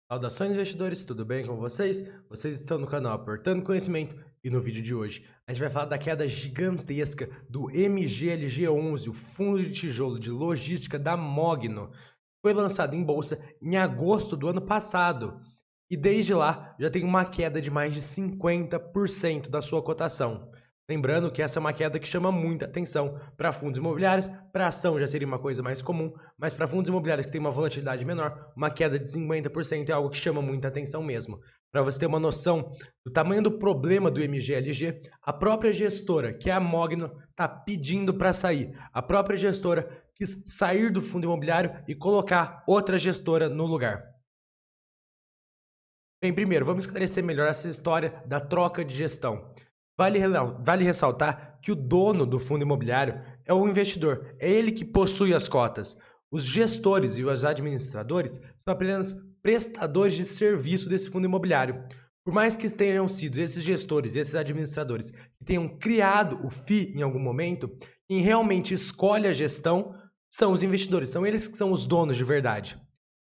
Saudações investidores, tudo bem com vocês? Vocês estão no canal Aportando Conhecimento e no vídeo de hoje a gente vai falar da queda gigantesca do MGLG11, o fundo de tijolo de logística da Mogno. Foi lançado em bolsa em agosto do ano passado e desde lá já tem uma queda de mais de 50% da sua cotação. Lembrando que essa é uma queda que chama muita atenção para fundos imobiliários. Para ação já seria uma coisa mais comum, mas para fundos imobiliários que tem uma volatilidade menor, uma queda de 50% é algo que chama muita atenção mesmo. Para você ter uma noção do tamanho do problema do MGLG, a própria gestora, que é a Mogno, está pedindo para sair. A própria gestora quis sair do fundo imobiliário e colocar outra gestora no lugar. Bem, primeiro, vamos esclarecer melhor essa história da troca de gestão. Vale ressaltar que o dono do fundo imobiliário é o investidor, é ele que possui as cotas. Os gestores e os administradores são apenas prestadores de serviço desse fundo imobiliário. Por mais que tenham sido esses gestores e esses administradores que tenham criado o FII em algum momento, quem realmente escolhe a gestão são os investidores, são eles que são os donos de verdade.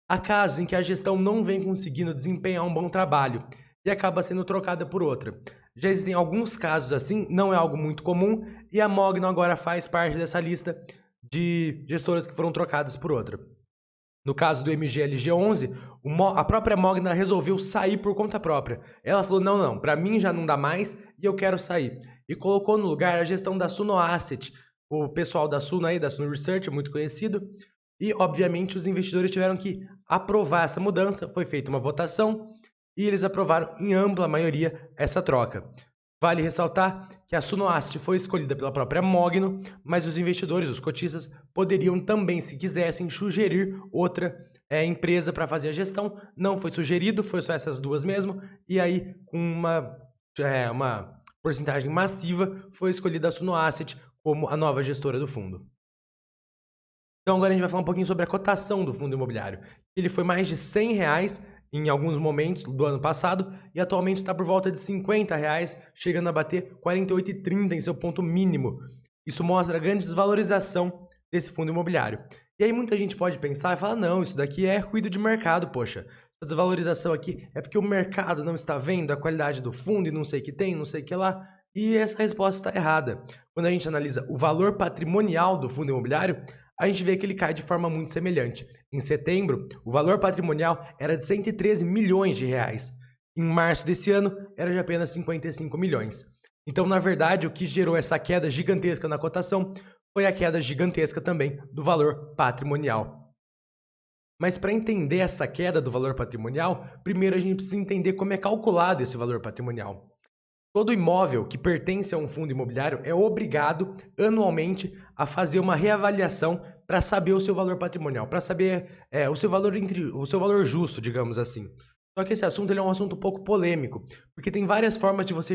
Há casos em que a gestão não vem conseguindo desempenhar um bom trabalho e acaba sendo trocada por outra. Já existem alguns casos assim, não é algo muito comum, e a Mogno agora faz parte dessa lista de gestoras que foram trocadas por outra. No caso do MGLG11, a própria Mogno resolveu sair por conta própria. Ela falou, não, para mim já não dá mais e eu quero sair. E colocou no lugar a gestão da Suno Asset, o pessoal da Suno aí, da Suno Research, muito conhecido. E, obviamente, os investidores tiveram que aprovar essa mudança, foi feita uma votação e eles aprovaram em ampla maioria essa troca. Vale ressaltar que a Suno Asset foi escolhida pela própria Mogno, mas os investidores, os cotistas, poderiam também, se quisessem, sugerir outra empresa para fazer a gestão. Não foi sugerido, foi só essas duas mesmo, e aí, com uma porcentagem massiva, foi escolhida a Suno Asset como a nova gestora do fundo. Então agora a gente vai falar um pouquinho sobre a cotação do fundo imobiliário. Ele foi mais de R$100 em alguns momentos do ano passado e atualmente está por volta de R$50, chegando a bater 48,30 em seu ponto mínimo. Isso mostra a grande desvalorização desse fundo imobiliário. E aí muita gente pode pensar e falar, não, isso daqui é ruído de mercado, poxa. Essa desvalorização aqui é porque o mercado não está vendo a qualidade do fundo e não sei o que tem, não sei o que lá. E essa resposta está errada. Quando a gente analisa o valor patrimonial do fundo imobiliário, a gente vê que ele cai de forma muito semelhante. Em setembro, o valor patrimonial era de 113 milhões de reais. Em março desse ano, era de apenas 55 milhões. Então, na verdade, o que gerou essa queda gigantesca na cotação foi a queda gigantesca também do valor patrimonial. Mas para entender essa queda do valor patrimonial, primeiro a gente precisa entender como é calculado esse valor patrimonial. Todo imóvel que pertence a um fundo imobiliário é obrigado anualmente a fazer uma reavaliação para saber o seu valor patrimonial, para saber o seu valor justo, digamos assim. Só que esse assunto ele é um assunto um pouco polêmico, porque tem várias formas de você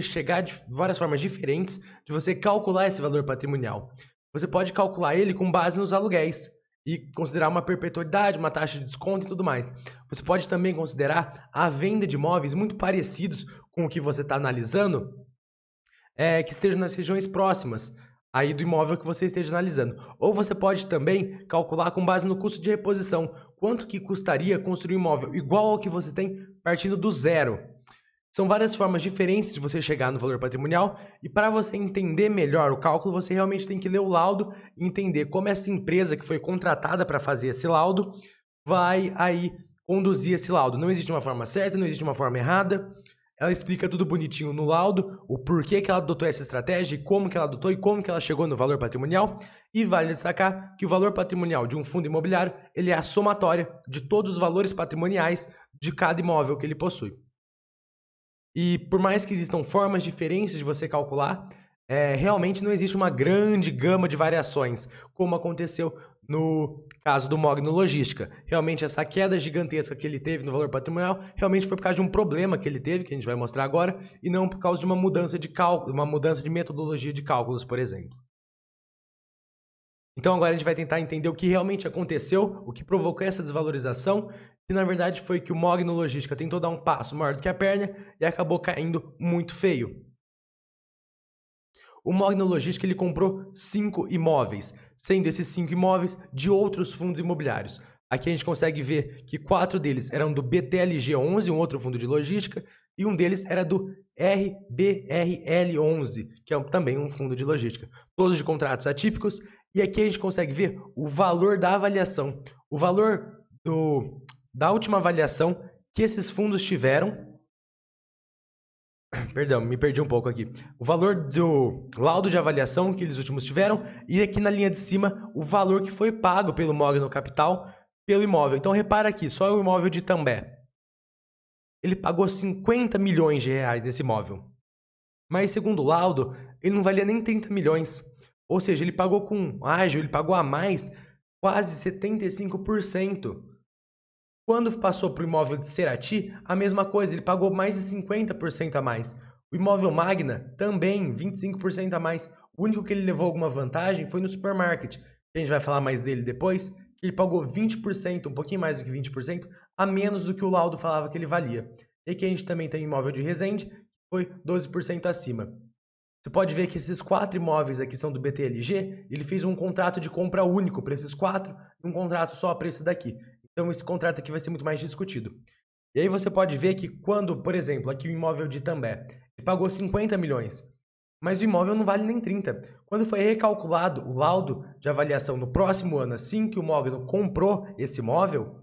várias formas diferentes de você calcular esse valor patrimonial. Você pode calcular ele com base nos aluguéis e considerar uma perpetuidade, uma taxa de desconto e tudo mais. Você pode também considerar a venda de imóveis muito parecidos com o que você está analisando, que estejam nas regiões próximas aí do imóvel que você esteja analisando. Ou você pode também calcular com base no custo de reposição, quanto que custaria construir um imóvel igual ao que você tem partindo do zero. São várias formas diferentes de você chegar no valor patrimonial e para você entender melhor o cálculo, você realmente tem que ler o laudo e entender como essa empresa que foi contratada para fazer esse laudo vai aí conduzir esse laudo. Não existe uma forma certa, não existe uma forma errada. Ela explica tudo bonitinho no laudo, o porquê que ela adotou essa estratégia, e como que ela adotou e como que ela chegou no valor patrimonial. E vale destacar que o valor patrimonial de um fundo imobiliário ele é a somatória de todos os valores patrimoniais de cada imóvel que ele possui. E por mais que existam formas diferentes de você calcular, realmente não existe uma grande gama de variações, como aconteceu no caso do Mogno Logística. Realmente essa queda gigantesca que ele teve no valor patrimonial, realmente foi por causa de um problema que ele teve, que a gente vai mostrar agora, e não por causa de uma mudança de cálculo, uma mudança de metodologia de cálculos, por exemplo. Então agora a gente vai tentar entender o que realmente aconteceu, o que provocou essa desvalorização, que na verdade foi que o Mogno Logística tentou dar um passo maior do que a perna e acabou caindo muito feio. O Mogno Logística ele comprou 5 imóveis, sendo esses 5 imóveis de outros fundos imobiliários. Aqui a gente consegue ver que 4 deles eram do BTLG11, um outro fundo de logística, e um deles era do RBRL11, que é também um fundo de logística. Todos de contratos atípicos. E aqui a gente consegue ver o valor da avaliação. O valor da última avaliação que esses fundos tiveram. Perdão, me perdi um pouco aqui. O valor do laudo de avaliação que eles últimos tiveram. E aqui na linha de cima, o valor que foi pago pelo Mogno Capital pelo imóvel. Então repara aqui, só o imóvel de També. Ele pagou 50 milhões de reais nesse imóvel. Mas segundo o laudo, ele não valia nem 30 milhões. Ou seja, ele pagou com ágio, ele pagou a mais quase 75%. Quando passou para o imóvel de Cerati, a mesma coisa, ele pagou mais de 50% a mais. O imóvel Magna também, 25% a mais. O único que ele levou alguma vantagem foi no supermarket. A gente vai falar mais dele depois. Ele pagou 20%, um pouquinho mais do que 20%, a menos do que o laudo falava que ele valia. E aqui a gente também tem o imóvel de Resende, que foi 12% acima. Você pode ver que esses 4 imóveis aqui são do BTLG, ele fez um contrato de compra único para esses 4 e um contrato só para esse daqui. Então esse contrato aqui vai ser muito mais discutido. E aí você pode ver que quando, por exemplo, aqui o imóvel de També, ele pagou 50 milhões, mas o imóvel não vale nem 30. Quando foi recalculado o laudo de avaliação no próximo ano, assim que o Mogno comprou esse imóvel,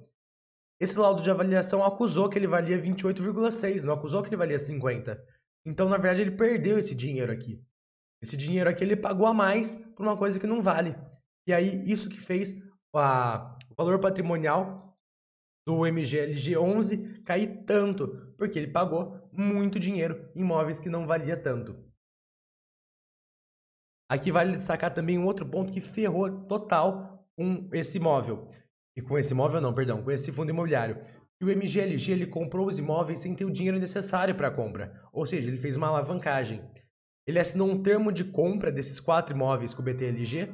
esse laudo de avaliação acusou que ele valia 28,6, não acusou que ele valia 50. Então, na verdade, ele perdeu esse dinheiro aqui. Esse dinheiro aqui ele pagou a mais por uma coisa que não vale. E aí, isso que fez o valor patrimonial do MGLG11 cair tanto, porque ele pagou muito dinheiro em imóveis que não valia tanto. Aqui vale destacar também um outro ponto que ferrou total com esse imóvel. E com esse imóvel não, perdão, com esse fundo imobiliário. E o MGLG ele comprou os imóveis sem ter o dinheiro necessário para a compra. Ou seja, ele fez uma alavancagem. Ele assinou um termo de compra desses 4 imóveis com o BTLG.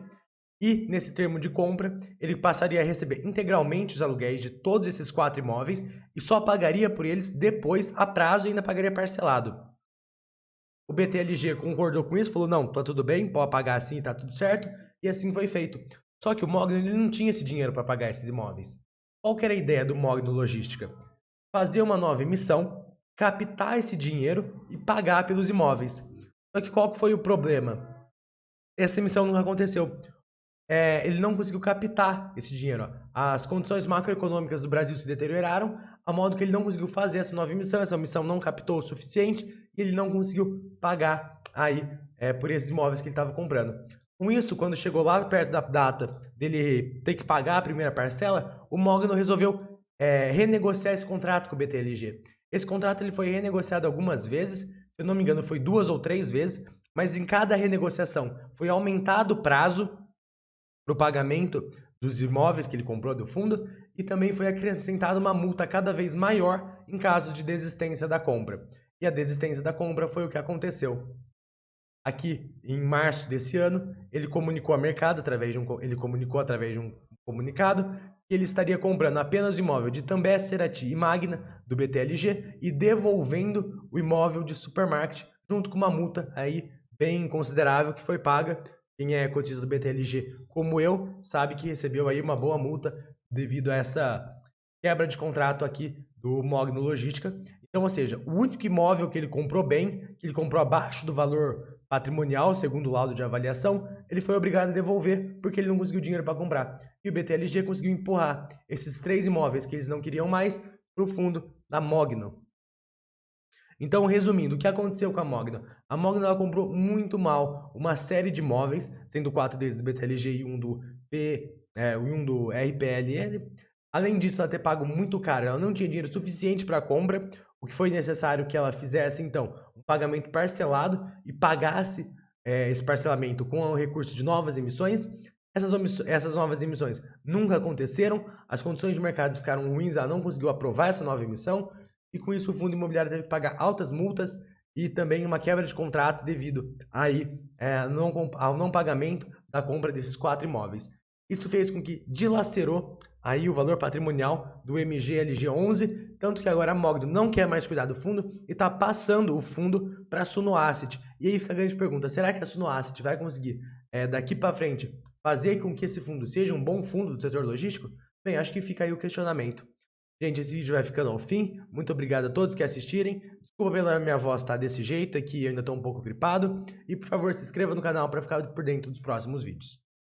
E nesse termo de compra, ele passaria a receber integralmente os aluguéis de todos esses 4 imóveis e só pagaria por eles depois a prazo e ainda pagaria parcelado. O BTLG concordou com isso, falou, não, tá tudo bem, pode pagar assim, tá tudo certo, e assim foi feito. Só que o Mogno ele não tinha esse dinheiro para pagar esses imóveis. Qual que era a ideia do Mogno Logística? Fazer uma nova emissão, captar esse dinheiro e pagar pelos imóveis. Só que qual que foi o problema? Essa emissão nunca aconteceu. Ele não conseguiu captar esse dinheiro. Ó. As condições macroeconômicas do Brasil se deterioraram, a modo que ele não conseguiu fazer essa nova emissão, essa emissão não captou o suficiente e ele não conseguiu pagar aí por esses imóveis que ele estava comprando. Com isso, quando chegou lá perto da data dele ter que pagar a primeira parcela, o Mogno resolveu renegociar esse contrato com o BTLG. Esse contrato ele foi renegociado algumas vezes, se eu não me engano foi 2 ou 3 vezes, mas em cada renegociação foi aumentado o prazo para o pagamento dos imóveis que ele comprou do fundo e também foi acrescentada uma multa cada vez maior em caso de desistência da compra. E a desistência da compra foi o que aconteceu. Aqui, em março desse ano, ele comunicou ao mercado através de um comunicado que ele estaria comprando apenas o imóvel de També, Cerati e Magna do BTLG e devolvendo o imóvel de Supermarket junto com uma multa aí bem considerável que foi paga. Quem é cotista do BTLG, como eu, sabe que recebeu aí uma boa multa devido a essa quebra de contrato aqui do Mogno Logística. Então, ou seja, o único imóvel que ele comprou bem, que ele comprou abaixo do valor patrimonial, segundo o laudo de avaliação, ele foi obrigado a devolver porque ele não conseguiu dinheiro para comprar. E o BTLG conseguiu empurrar esses 3 imóveis que eles não queriam mais para o fundo da Mogno. Então, resumindo, o que aconteceu com a Mogno? A Mogno ela comprou muito mal uma série de imóveis, sendo 4 deles do BTLG e um do RPLL. Além disso, ela ter pago muito caro, ela não tinha dinheiro suficiente para a compra, o que foi necessário que ela fizesse, então, um pagamento parcelado e pagasse esse parcelamento com o recurso de novas emissões. Essas novas emissões nunca aconteceram, as condições de mercado ficaram ruins, ela não conseguiu aprovar essa nova emissão, e com isso o fundo imobiliário teve que pagar altas multas e também uma quebra de contrato devido aí, ao não pagamento da compra desses 4 imóveis. Isso fez com que dilacerou aí o valor patrimonial do MGLG11, tanto que agora a Mogno não quer mais cuidar do fundo e está passando o fundo para a Suno Asset. E aí fica a grande pergunta, será que a Suno Asset vai conseguir, daqui para frente, fazer com que esse fundo seja um bom fundo do setor logístico? Bem, acho que fica aí o questionamento. Gente, esse vídeo vai ficando ao fim. Muito obrigado a todos que assistirem. Desculpa pela minha voz estar desse jeito aqui, eu ainda estou um pouco gripado. E por favor, se inscreva no canal para ficar por dentro dos próximos vídeos.